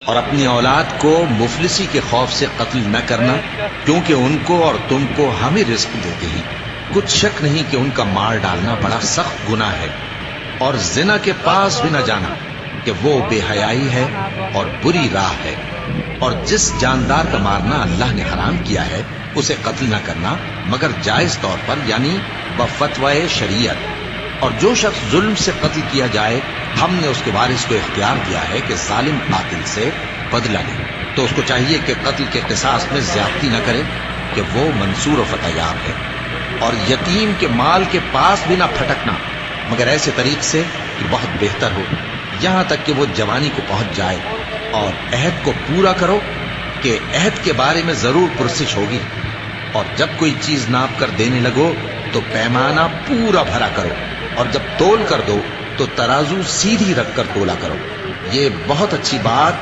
اور اپنی اولاد کو مفلسی کے خوف سے قتل نہ کرنا، کیونکہ ان کو اور تم کو ہم ہی رزق دیتے ہیں۔ کچھ شک نہیں کہ ان کا مار ڈالنا بڑا سخت گناہ ہے۔ اور زنا کے پاس بھی نہ جانا کہ وہ بے حیائی ہے اور بری راہ ہے۔ اور جس جاندار کا مارنا اللہ نے حرام کیا ہے اسے قتل نہ کرنا مگر جائز طور پر، یعنی بفتوائے شریعت۔ اور جو شخص ظلم سے قتل کیا جائے، ہم نے اس کے وارث کو اختیار دیا ہے کہ ظالم قاتل سے بدلہ لے، تو اس کو چاہیے کہ قتل کے قصاص میں زیادتی نہ کرے کہ وہ منصور و فتیار ہے۔ اور یتیم کے مال کے پاس بھی نہ پھٹکنا مگر ایسے طریق سے کہ بہت بہتر ہو، یہاں تک کہ وہ جوانی کو پہنچ جائے۔ اور عہد کو پورا کرو کہ عہد کے بارے میں ضرور پرسش ہوگی۔ اور جب کوئی چیز ناپ کر دینے لگو تو پیمانہ پورا بھرا کرو، اور جب تول کر دو تو ترازو سیدھی رکھ کر تولا کرو۔ یہ بہت اچھی بات